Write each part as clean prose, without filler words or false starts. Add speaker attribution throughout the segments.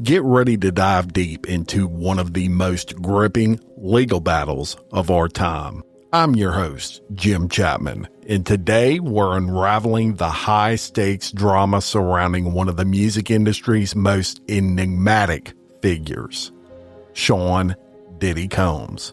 Speaker 1: Get ready to dive deep into one of the most gripping legal battles of our time. I'm your host, Jim Chapman, and today we're unraveling the high-stakes drama surrounding one of the music industry's most enigmatic figures, Sean Diddy Combs.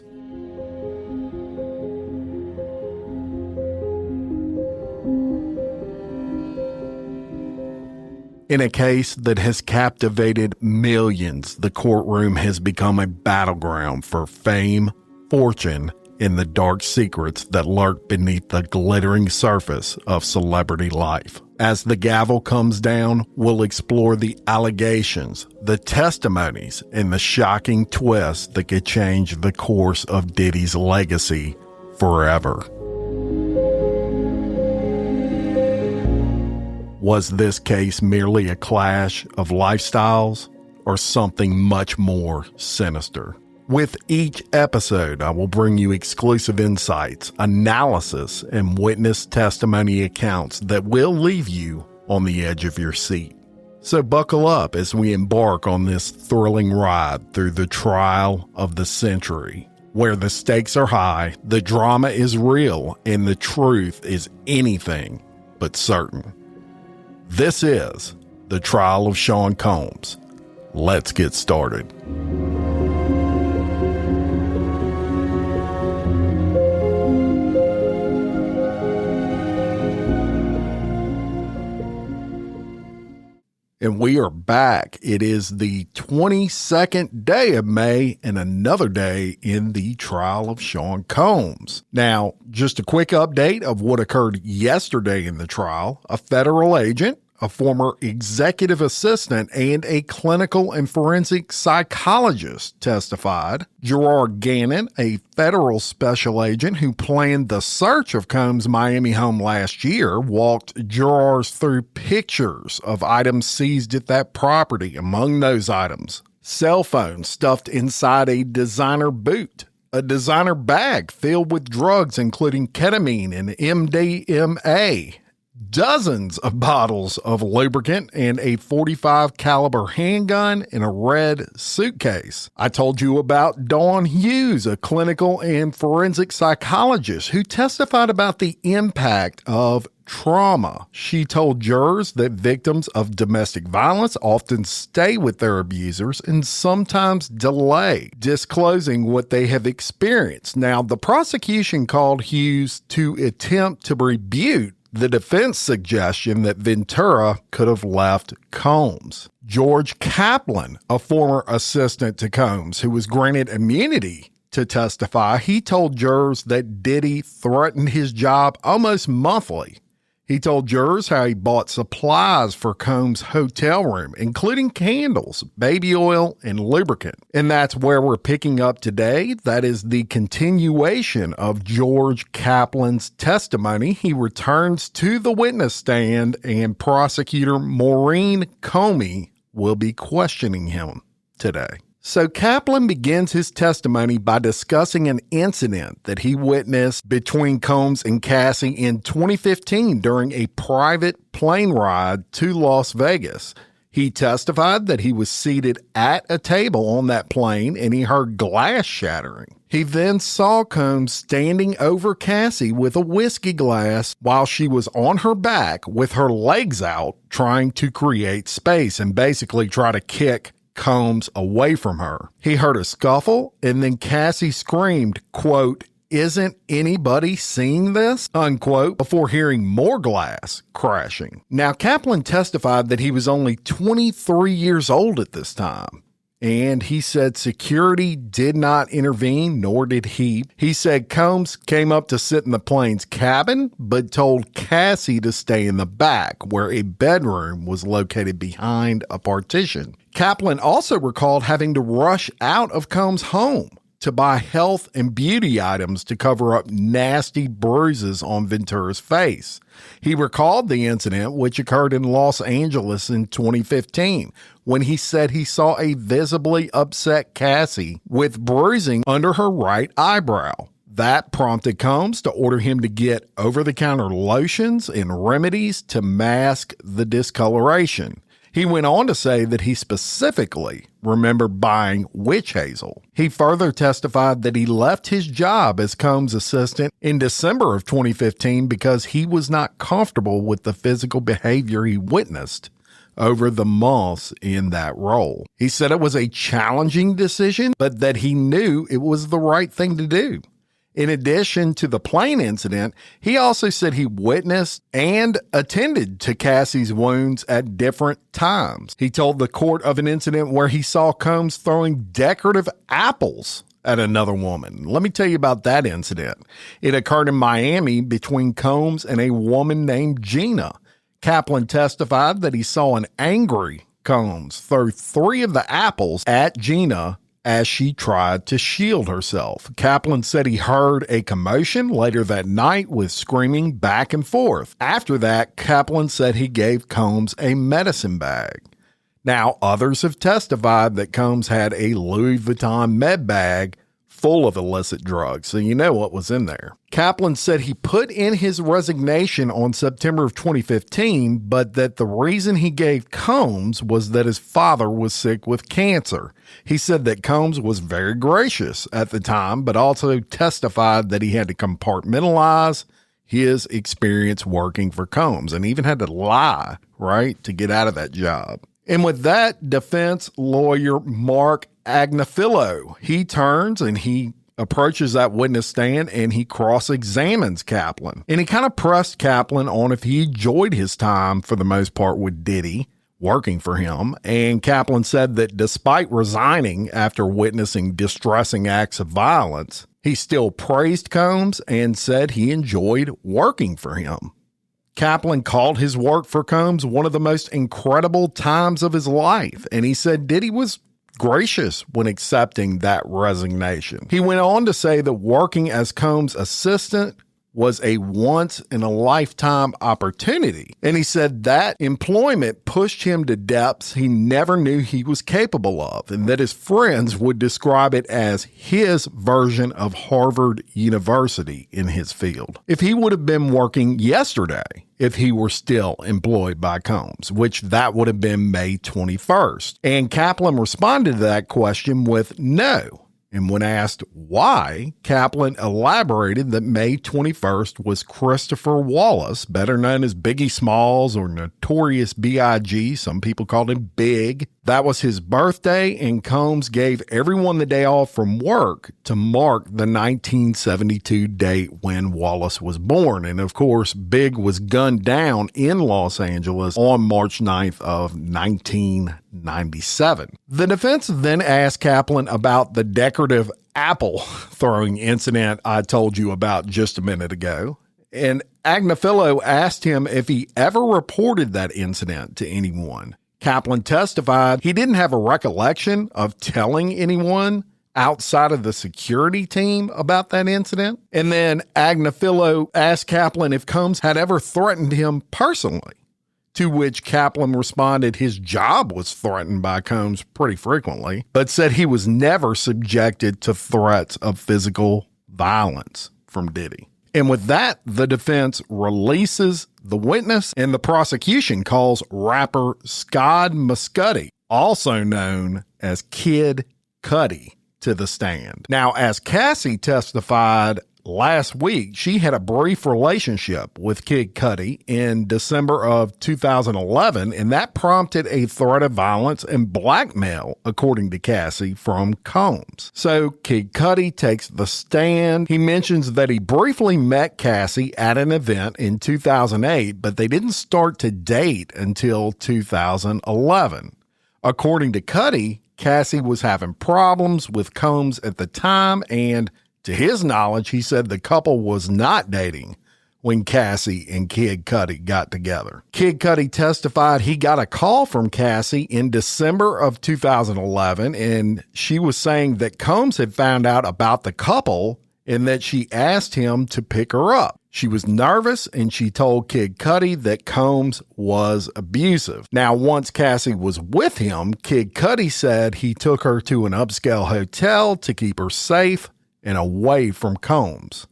Speaker 1: In a case that has captivated millions, the courtroom has become a battleground for fame, fortune, and the dark secrets that lurk beneath the glittering surface of celebrity life. As the gavel comes down, we'll explore the allegations, the testimonies, and the shocking twists that could change the course of Diddy's legacy forever. Was this case merely a clash of lifestyles or something much more sinister? With each episode, I will bring you exclusive insights, analysis, and witness testimony accounts that will leave you on the edge of your seat. So buckle up as we embark on this thrilling ride through the trial of the century, where the stakes are high, the drama is real, and the truth is anything but certain. This is the trial of Sean Combs. Let's get started. And we are back. It is the 22nd day of May and another day in the trial of Sean Combs. Now, just a quick update of what occurred yesterday in the trial. A federal agent, a former executive assistant, and a clinical and forensic psychologist testified. Gerard, Gannon, a federal special agent who planned the search of Combs' Miami home last year, walked jurors through pictures of items seized at that property. Among those items, cell phones stuffed inside a designer boot, a designer bag filled with drugs including ketamine and MDMA, dozens of bottles of lubricant, and a .45 caliber handgun in a red suitcase. I told you about Dawn Hughes, a clinical and forensic psychologist who testified about the impact of trauma. She told jurors that victims of domestic violence often stay with their abusers and sometimes delay disclosing what they have experienced. Now, the prosecution called Hughes to attempt to rebut the defense suggestion that Ventura could have left Combs. George Kaplan, a former assistant to Combs who was granted immunity to testify, he told jurors that Diddy threatened his job almost monthly. He told jurors how he bought supplies for Combs' hotel room, including candles, baby oil, and lubricant. And that's where we're picking up today. That is the continuation of George Kaplan's testimony. He returns to the witness stand, and prosecutor Maureen Comey will be questioning him today. So Kaplan begins his testimony by discussing an incident that he witnessed between Combs and Cassie in 2015 during a private plane ride to Las Vegas. He testified that he was seated at a table on that plane and he heard glass shattering. He then saw Combs standing over Cassie with a whiskey glass while she was on her back with her legs out, trying to create space and basically try to kick Combs away from her. He heard a scuffle, and then Cassie screamed, quote, "Isn't anybody seeing this?" unquote, before hearing more glass crashing. Now, Kaplan testified that he was only 23 years old at this time. And he said security did not intervene, nor did he. He said Combs came up to sit in the plane's cabin, but told Cassie to stay in the back, where a bedroom was located behind a partition. Kaplan also recalled having to rush out of Combs' home to buy health and beauty items to cover up nasty bruises on Ventura's face. He recalled the incident, which occurred in Los Angeles in 2015, when he said he saw a visibly upset Cassie with bruising under her right eyebrow. That prompted Combs to order him to get over-the-counter lotions and remedies to mask the discoloration. He went on to say that he specifically remembered buying witch hazel. He further testified that he left his job as Combs' assistant in December of 2015 because he was not comfortable with the physical behavior he witnessed over the months in that role. He said it was a challenging decision, but that he knew it was the right thing to do. In addition to the plane incident, he also said he witnessed and attended to Cassie's wounds at different times. He told the court of an incident where he saw Combs throwing decorative apples at another woman. Let me tell you about that incident. It occurred in Miami between Combs and a woman named Gina. Kaplan testified that he saw an angry Combs throw 3 of the apples at Gina as she tried to shield herself. Kaplan said he heard a commotion later that night with screaming back and forth. After that, Kaplan said he gave Combs a medicine bag. Now, others have testified that Combs had a Louis Vuitton med bag full of illicit drugs, so you know what was in there. Kaplan said he put in his resignation on September of 2015, but that the reason he gave Combs was that his father was sick with cancer. He said that Combs was very gracious at the time, but also testified that he had to compartmentalize his experience working for Combs and even had to lie, right, to get out of that job. And with that, defense lawyer Mark Agnafilo, he turns and he approaches that witness stand and he cross-examines Kaplan. And he kind of pressed Kaplan on if he enjoyed his time for the most part with Diddy working for him. And Kaplan said that despite resigning after witnessing distressing acts of violence, he still praised Combs and said he enjoyed working for him. Kaplan called his work for Combs one of the most incredible times of his life, and he said Diddy was gracious when accepting that resignation. He went on to say that working as Combs' assistant was a once-in-a-lifetime opportunity, and he said that employment pushed him to depths he never knew he was capable of, and that his friends would describe it as his version of Harvard University in his field. If he would have been working yesterday, if he were still employed by Combs, which that would have been May 21st. And Kaplan responded to that question with no. And when asked why, Kaplan elaborated that May 21st was Christopher Wallace, better known as Biggie Smalls or Notorious B.I.G. Some people called him Big. That was his birthday, and Combs gave everyone the day off from work to mark the 1972 date when Wallace was born. And of course, Big was gunned down in Los Angeles on March 9th of 1997. The defense then asked Kaplan about the decorative apple throwing incident I told you about just a minute ago. And Agnafilo asked him if he ever reported that incident to anyone. Kaplan testified he didn't have a recollection of telling anyone outside of the security team about that incident. And then Agnafilo asked Kaplan if Combs had ever threatened him personally, to which Kaplan responded his job was threatened by Combs pretty frequently, but said he was never subjected to threats of physical violence from Diddy. And with that, the defense releases the witness, and the prosecution calls rapper Scott Muscudi, also known as Kid Cudi, to the stand. Now, as Cassie testified last week, she had a brief relationship with Kid Cudi in December of 2011, and that prompted a threat of violence and blackmail, according to Cassie, from Combs. So Kid Cudi takes the stand. He mentions that he briefly met Cassie at an event in 2008, but they didn't start to date until 2011. According to Cudi, Cassie was having problems with Combs at the time, and to his knowledge, he said the couple was not dating when Cassie and Kid Cudi got together. Kid Cudi testified he got a call from Cassie in December of 2011, and she was saying that Combs had found out about the couple and that she asked him to pick her up. She was nervous, and she told Kid Cudi that Combs was abusive. Now, once Cassie was with him, Kid Cudi said he took her to an upscale hotel to keep her safe and away from Combs.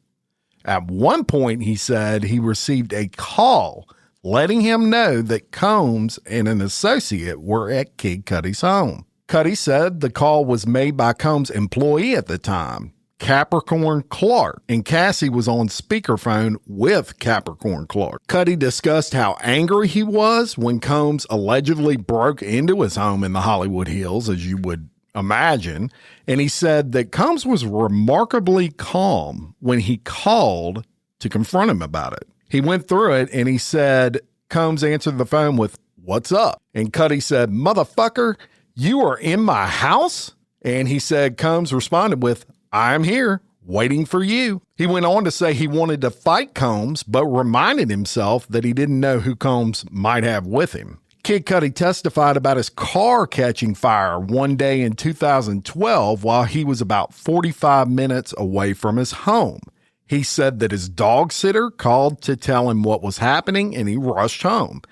Speaker 1: At one point, he said he received a call letting him know that Combs and an associate were at Kid Cudi's home. Cudi said the call was made by Combs' employee at the time, Capricorn Clark, and Cassie was on speakerphone with Capricorn Clark. Cudi discussed how angry he was when Combs allegedly broke into his home in the Hollywood Hills, as you would imagine, and he said that Combs was remarkably calm when he called to confront him about it. He went through it and he said Combs answered the phone with, "What's up?" And Cudi said, "Motherfucker, you are in my house?" And he said Combs responded with, "I'm here, waiting for you." He went on to say he wanted to fight Combs, but reminded himself that he didn't know who Combs might have with him. Kid Cudi testified about his car catching fire one day in 2012 while he was about 45 minutes away from his home. He said that his dog sitter called to tell him what was happening and he rushed home.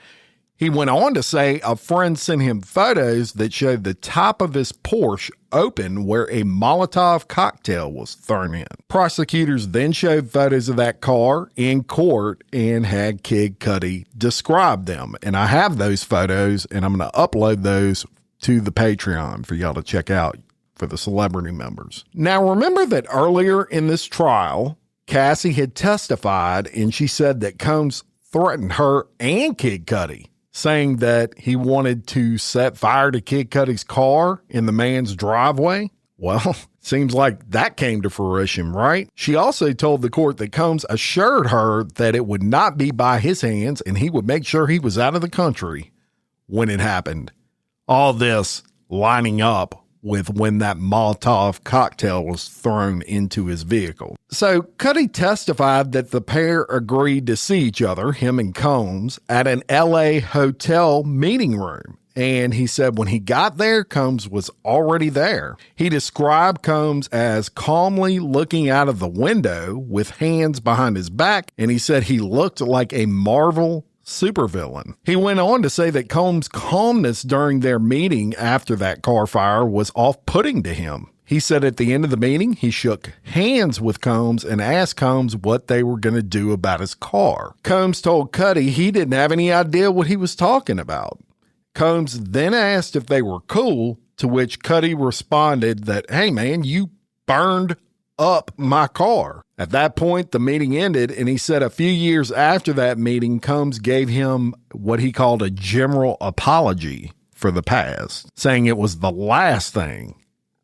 Speaker 1: He went on to say a friend sent him photos that showed the top of his Porsche open where a Molotov cocktail was thrown in. Prosecutors then showed photos of that car in court and had Kid Cudi describe them. And I have those photos and I'm going to upload those to the Patreon for y'all to check out for the celebrity members. Now, remember that earlier in this trial, Cassie had testified and she said that Combs threatened her and Kid Cudi, saying that he wanted to set fire to Kid Cudi's car in the man's driveway. Well, seems like that came to fruition, right? She also told the court that Combs assured her that it would not be by his hands and he would make sure he was out of the country when it happened. All this lining up with when that Molotov cocktail was thrown into his vehicle. So Cudi testified that the pair agreed to see each other, him and Combs, at an LA hotel meeting room. And he said when he got there, Combs was already there. He described Combs as calmly looking out of the window with hands behind his back. And he said he looked like a Marvel supervillain. He went on to say that Combs' calmness during their meeting after that car fire was off-putting to him. He said at the end of the meeting, he shook hands with Combs and asked Combs what they were going to do about his car. Combs told Cudi he didn't have any idea what he was talking about. Combs then asked if they were cool, to which Cudi responded that, "Hey man, you burned up my car." At that point, the meeting ended, and he said a few years after that meeting, Combs gave him what he called a general apology for the past, saying it was the last thing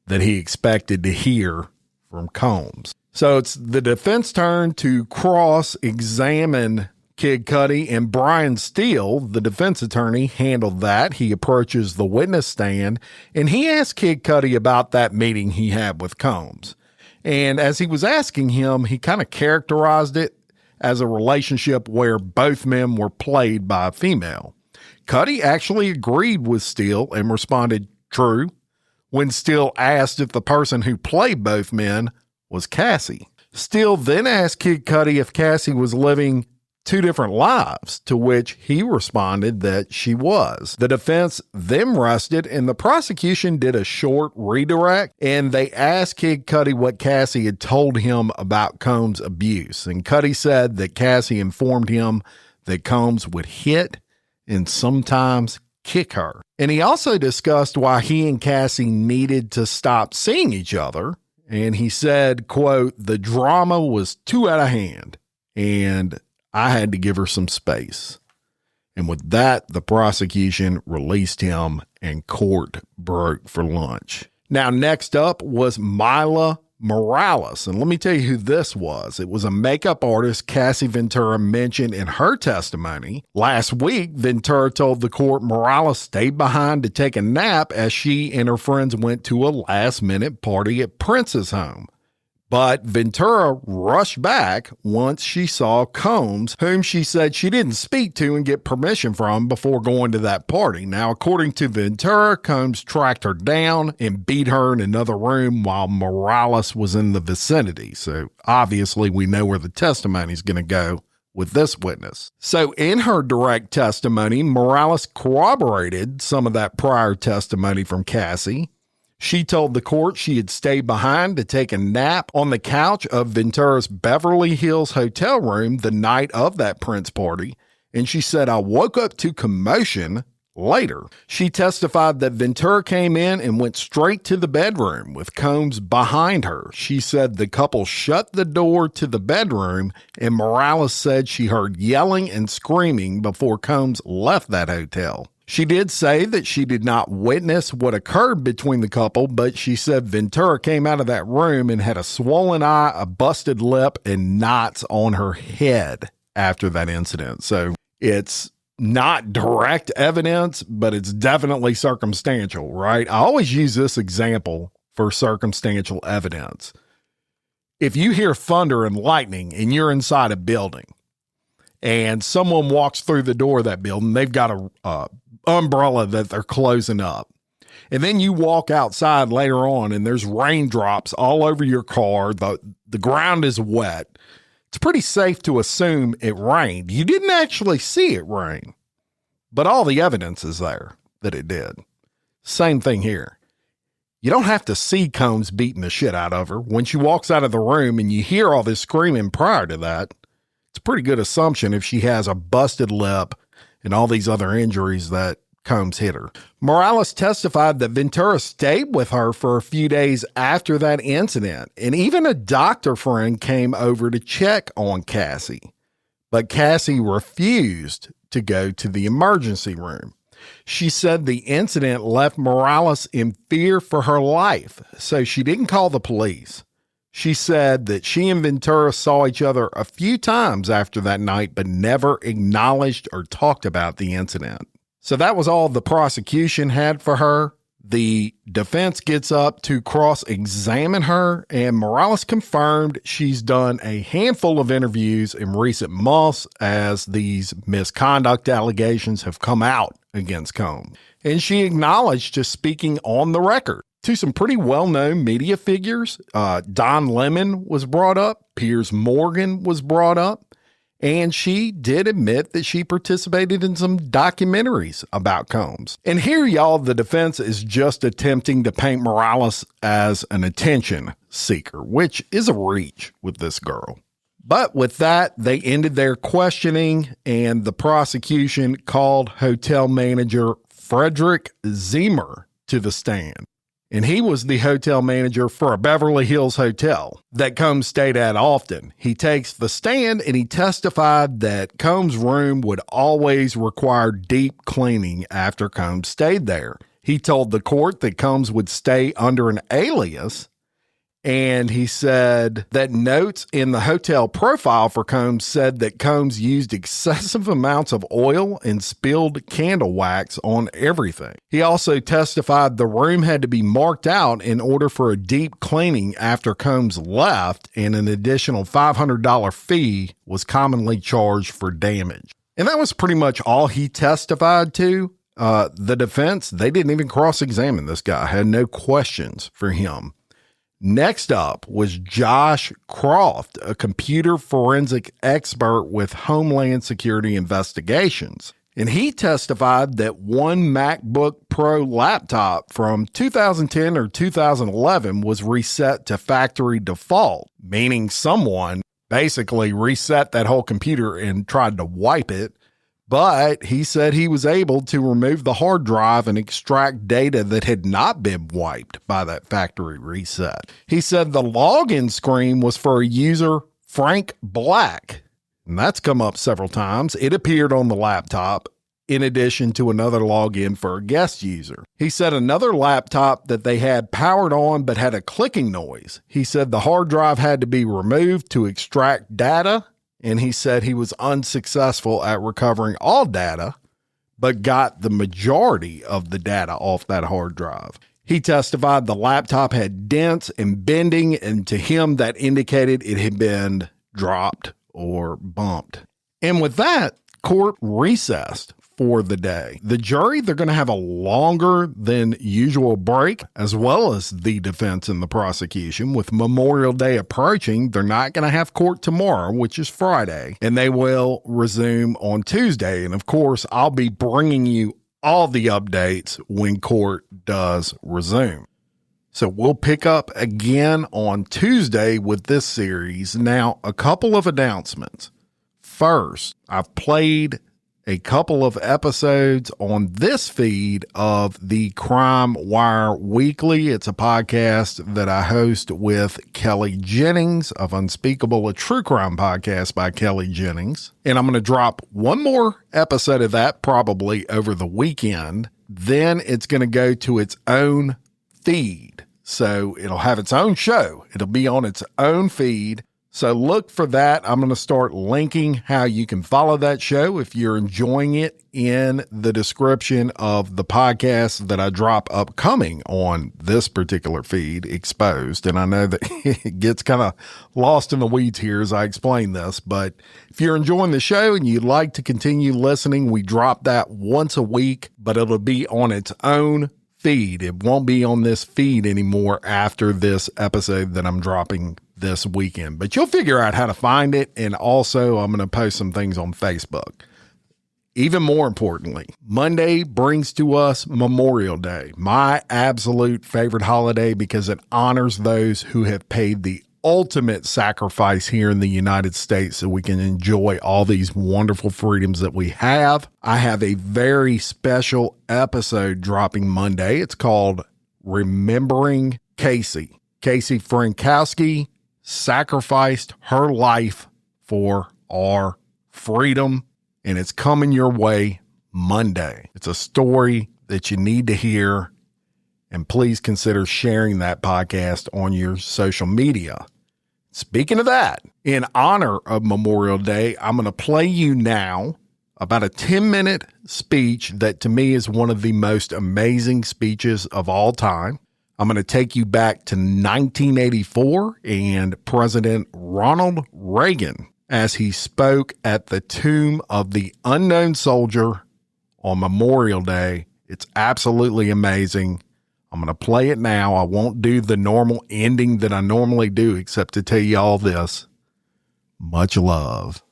Speaker 1: that he expected to hear from Combs. So it's the defense turn to cross-examine Kid Cudi, and Brian Steele, the defense attorney, handled that. He approaches the witness stand, and he asked Kid Cudi about that meeting he had with Combs. And as he was asking him, he kind of characterized it as a relationship where both men were played by a female. Cudi actually agreed with Steele and responded, "True," when Steele asked if the person who played both men was Cassie. Steele then asked Kid Cudi if Cassie was living two different lives, to which he responded that she was. The defense then rested, and the prosecution did a short redirect, and they asked Kid Cudi what Cassie had told him about Combs' abuse. And Cudi said that Cassie informed him that Combs would hit and sometimes kick her. And he also discussed why he and Cassie needed to stop seeing each other. And he said, quote, "The drama was too out of hand, and I had to give her some space." And with that, the prosecution released him and court broke for lunch. Now, next up was Myla Morales. And let me tell you who this was. It was a makeup artist Cassandra Ventura mentioned in her testimony. Last week, Ventura told the court Morales stayed behind to take a nap as she and her friends went to a last-minute party at Prince's home. But Ventura rushed back once she saw Combs, whom she said she didn't speak to and get permission from before going to that party. Now, according to Ventura, Combs tracked her down and beat her in another room while Morales was in the vicinity. So obviously we know where the testimony is going to go with this witness. So in her direct testimony, Morales corroborated some of that prior testimony from Cassie. She told the court she had stayed behind to take a nap on the couch of Ventura's Beverly Hills hotel room the night of that Prince party. And she said, I woke up to commotion later. She testified that Ventura came in and went straight to the bedroom with Combs behind her. She said the couple shut the door to the bedroom, and Morales said she heard yelling and screaming before Combs left that hotel. She did say that she did not witness what occurred between the couple, but she said Ventura came out of that room and had a swollen eye, a busted lip, and knots on her head after that incident. So it's not direct evidence, but it's definitely circumstantial, right? I always use this example for circumstantial evidence. If you hear thunder and lightning and you're inside a building and someone walks through the door of that building, they've got a umbrella that they're closing up. And then you walk outside later on and there's raindrops all over your car. The ground is wet. It's pretty safe to assume it rained. You didn't actually see it rain, but all the evidence is there that it did. Same thing here. You don't have to see Combs beating the shit out of her. When she walks out of the room and you hear all this screaming prior to that, it's a pretty good assumption if she has a busted lip and all these other injuries that Combs hit her. Morales testified that Ventura stayed with her for a few days after that incident, and even a doctor friend came over to check on Cassie. But Cassie refused to go to the emergency room. She said the incident left Morales in fear for her life, so she didn't call the police. She said that she and Ventura saw each other a few times after that night, but never acknowledged or talked about the incident. So that was all the prosecution had for her. The defense gets up to cross-examine her, and Morales confirmed she's done a handful of interviews in recent months as these misconduct allegations have come out against Combs. And she acknowledged just speaking on the record to some pretty well-known media figures. Don Lemon was brought up. Piers Morgan was brought up. And she did admit that she participated in some documentaries about Combs. And here, y'all, the defense is just attempting to paint Morales as an attention seeker, which is a reach with this girl. But with that, they ended their questioning, and the prosecution called hotel manager Frederic Zemmour to the stand. And he was the hotel manager for a Beverly Hills hotel that Combs stayed at often. He takes the stand and he testified that Combs' room would always require deep cleaning after Combs stayed there. He told the court that Combs would stay under an alias, and he said that notes in the hotel profile for Combs said that Combs used excessive amounts of oil and spilled candle wax on everything. He also testified the room had to be marked out in order for a deep cleaning after Combs left, and an additional $500 fee was commonly charged for damage. And that was pretty much all he testified to. The defense, they didn't even cross-examine this guy, had no questions for him. Next up was Josh Croft, a computer forensic expert with Homeland Security Investigations. And he testified that one MacBook Pro laptop from 2010 or 2011 was reset to factory default, meaning someone basically reset that whole computer and tried to wipe it. But he said he was able to remove the hard drive and extract data that had not been wiped by that factory reset. He said the login screen was for a user, Frank Black, and that's come up several times. It appeared on the laptop in addition to another login for a guest user. He said another laptop that they had powered on but had a clicking noise. He said the hard drive had to be removed to extract data. And he said he was unsuccessful at recovering all data, but got the majority of the data off that hard drive. He testified the laptop had dents and bending, and to him that indicated it had been dropped or bumped. And with that, court recessed for the day. The jury, they're going to have a longer than usual break, as well as the defense and the prosecution. With Memorial Day approaching, they're not going to have court tomorrow, which is Friday, and they will resume on Tuesday. And of course, I'll be bringing you all the updates when court does resume. So we'll pick up again on Tuesday with this series. Now, a couple of announcements. First, I've played a couple of episodes on this feed of the Crime Wire Weekly. It's a podcast that I host with Kelly Jennings of Unspeakable, a true crime podcast by Kelly Jennings. And I'm going to drop one more episode of that probably over the weekend. Then it's going to go to its own feed. So it'll have its own show. It'll be on its own feed. So look for that. I'm going to start linking how you can follow that show if you're enjoying it in the description of the podcast that I drop upcoming on this particular feed, Exposed. And I know that it gets kind of lost in the weeds here as I explain this, but if you're enjoying the show and you'd like to continue listening, we drop that once a week, but it'll be on its own feed. It won't be on this feed anymore after this episode that I'm dropping this weekend, but you'll figure out how to find it. And also I'm going to post some things on Facebook. Even more importantly, Monday brings to us Memorial Day, my absolute favorite holiday because it honors those who have paid the ultimate sacrifice here in the United States so we can enjoy all these wonderful freedoms that we have. I have a very special episode dropping Monday. It's called Remembering Casey. Casey Frankowski sacrificed her life for our freedom, and it's coming your way Monday. It's a story that you need to hear, and please consider sharing that podcast on your social media. Speaking of that, in honor of Memorial Day, I'm going to play you now about a 10-minute speech that to me is one of the most amazing speeches of all time. I'm going to take you back to 1984 and President Ronald Reagan as he spoke at the tomb of the unknown soldier on Memorial Day. It's absolutely amazing. I'm going to play it now. I won't do the normal ending that I normally do except to tell you all this. Much love.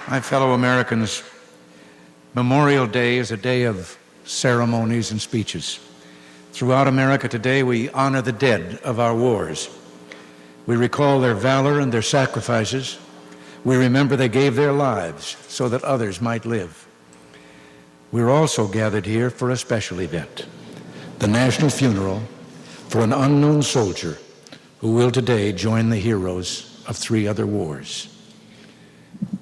Speaker 2: My fellow Americans, Memorial Day is a day of ceremonies and speeches. Throughout America today, we honor the dead of our wars. We recall their valor and their sacrifices. We remember they gave their lives so that others might live. We're also gathered here for a special event, the national funeral for an unknown soldier who will today join the heroes of 3 other wars.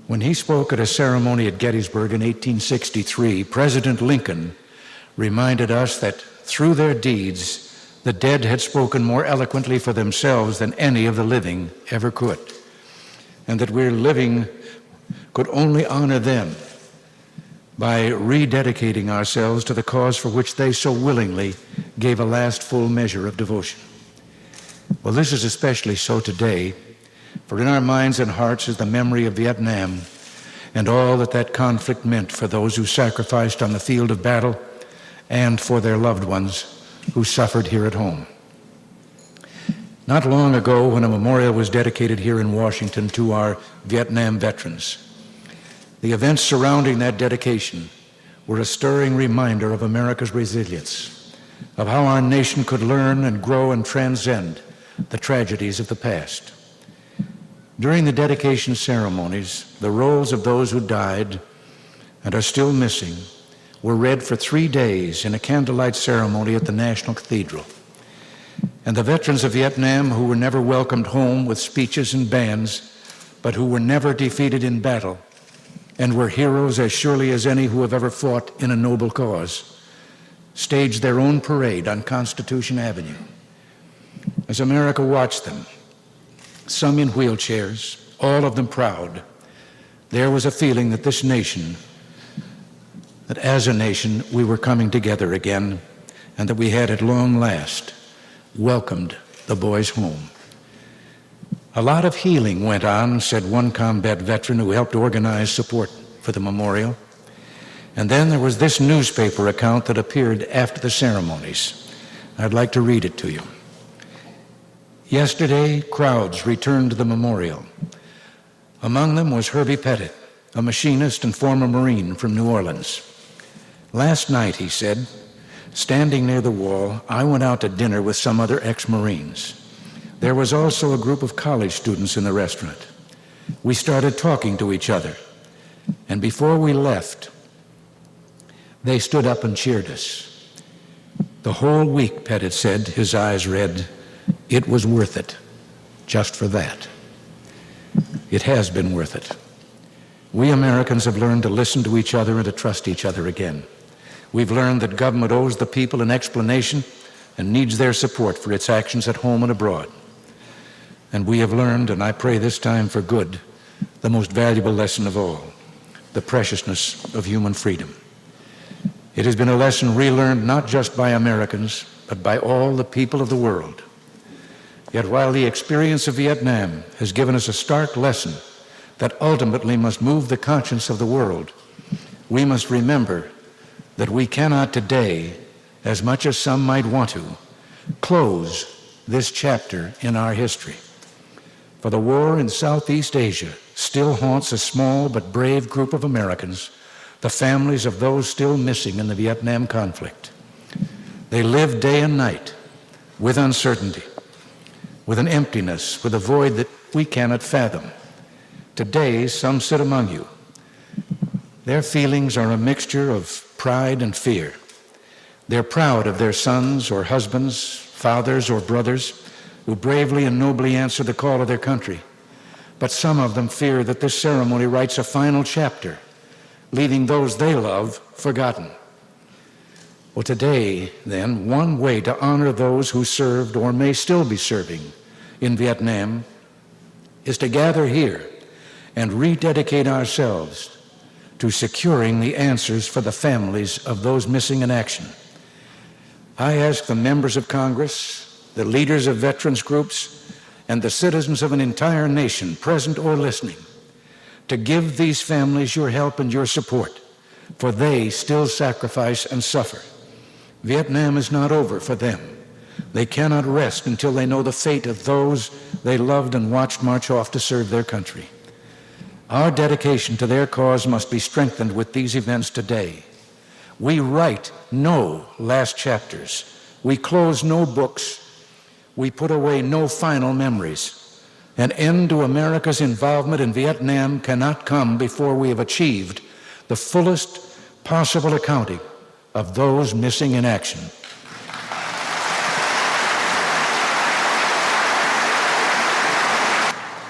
Speaker 2: When he spoke at a ceremony at Gettysburg in 1863, President Lincoln reminded us that through their deeds, the dead had spoken more eloquently for themselves than any of the living ever could, and that we're living could only honor them by rededicating ourselves to the cause for which they so willingly gave a last full measure of devotion. Well, this is especially so today, for in our minds and hearts is the memory of Vietnam and all that that conflict meant for those who sacrificed on the field of battle and for their loved ones who suffered here at home. Not long ago, when a memorial was dedicated here in Washington to our Vietnam veterans, the events surrounding that dedication were a stirring reminder of America's resilience, of how our nation could learn and grow and transcend the tragedies of the past. During the dedication ceremonies, the rolls of those who died and are still missing were read for 3 days in a candlelight ceremony at the National Cathedral. And the veterans of Vietnam who were never welcomed home with speeches and bands, but who were never defeated in battle and were heroes as surely as any who have ever fought in a noble cause, staged their own parade on Constitution Avenue. As America watched them, some in wheelchairs, all of them proud, there was a feeling that this nation, that as a nation we were coming together again, and that we had at long last welcomed the boys home. A lot of healing went on, said one combat veteran who helped organize support for the memorial. And then there was this newspaper account that appeared after the ceremonies. I'd like to read it to you. Yesterday, crowds returned to the memorial. Among them was Herbie Pettit, a machinist and former Marine from New Orleans. Last night, he said, standing near the wall, I went out to dinner with some other ex-Marines. There was also a group of college students in the restaurant. We started talking to each other, and before we left, They stood up and cheered us. The whole week, Pettit said, his eyes red, it was worth it, just for that. It has been worth it. We Americans have learned to listen to each other and to trust each other again. We've learned that government owes the people an explanation and needs their support for its actions at home and abroad. And we have learned, and I pray this time for good, the most valuable lesson of all, the preciousness of human freedom. It has been a lesson relearned not just by Americans, but by all the people of the world. Yet while the experience of Vietnam has given us a stark lesson that ultimately must move the conscience of the world, we must remember that we cannot today, as much as some might want to, close this chapter in our history. For the war in Southeast Asia still haunts a small but brave group of Americans, the families of those still missing in the Vietnam conflict. They live day and night with uncertainty, with an emptiness, with a void that we cannot fathom. Today, some sit among you. Their feelings are a mixture of pride and fear. They're proud of their sons or husbands, fathers or brothers who bravely and nobly answer the call of their country. But some of them fear that this ceremony writes a final chapter, leaving those they love forgotten. Well, today, then, one way to honor those who served or may still be serving in Vietnam is to gather here and rededicate ourselves to securing the answers for the families of those missing in action. I ask the members of Congress, the leaders of veterans groups, and the citizens of an entire nation, present or listening, to give these families your help and your support, for they still sacrifice and suffer. Vietnam is not over for them. They cannot rest until they know the fate of those they loved and watched march off to serve their country. Our dedication to their cause must be strengthened with these events today. We write no last chapters. We close no books. We put away no final memories. An end to America's involvement in Vietnam cannot come before we have achieved the fullest possible accounting of those missing in action.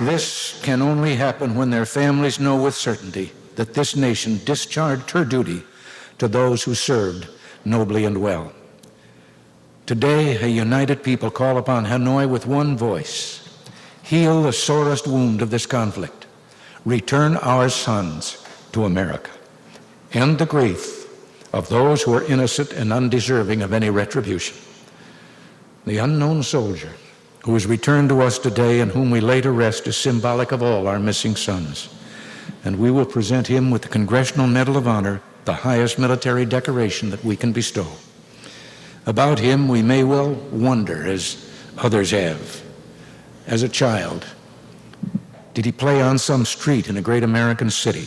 Speaker 2: This can only happen when their families know with certainty that this nation discharged her duty to those who served nobly and well. Today, a united people call upon Hanoi with one voice: heal the sorest wound of this conflict. Return our sons to America. End the grief of those who are innocent and undeserving of any retribution. The unknown soldier who is returned to us today and whom we lay to rest is symbolic of all our missing sons. And we will present him with the Congressional Medal of Honor, the highest military decoration that we can bestow. About him we may well wonder, as others have. As a child, did he play on some street in a great American city?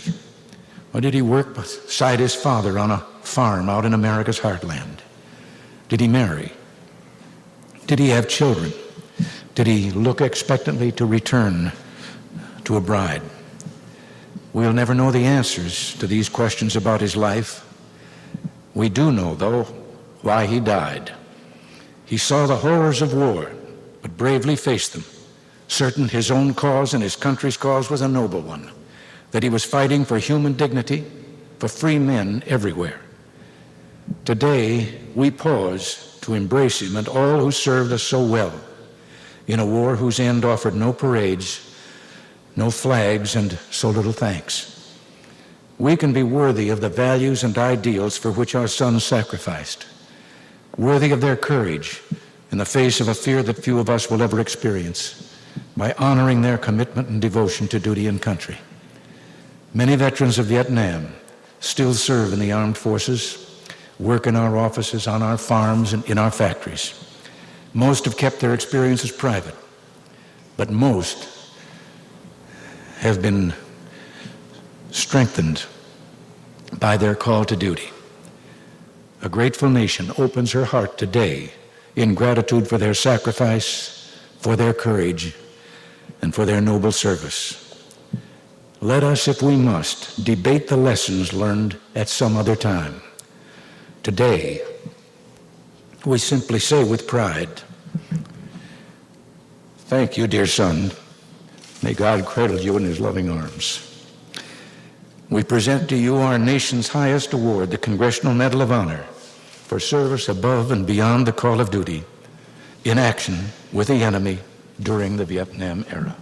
Speaker 2: Or did he work beside his father on a farm out in America's heartland? Did he marry? Did he have children? Did he look expectantly to return to a bride? We'll never know the answers to these questions about his life. We do know, though, why he died. He saw the horrors of war, but bravely faced them, certain his own cause and his country's cause was a noble one, that he was fighting for human dignity, for free men everywhere. Today, we pause to embrace him and all who served us so well in a war whose end offered no parades, no flags, and so little thanks. We can be worthy of the values and ideals for which our sons sacrificed, worthy of their courage in the face of a fear that few of us will ever experience, by honoring their commitment and devotion to duty and country. Many veterans of Vietnam still serve in the armed forces, work in our offices, on our farms, and in our factories. Most have kept their experiences private, but most have been strengthened by their call to duty. A grateful nation opens her heart today in gratitude for their sacrifice, for their courage, and for their noble service. Let us, if we must, debate the lessons learned at some other time. Today, we simply say with pride, thank you, dear son. May God cradle you in his loving arms. We present to you our nation's highest award, the Congressional Medal of Honor, for service above and beyond the call of duty in action with the enemy during the Vietnam era.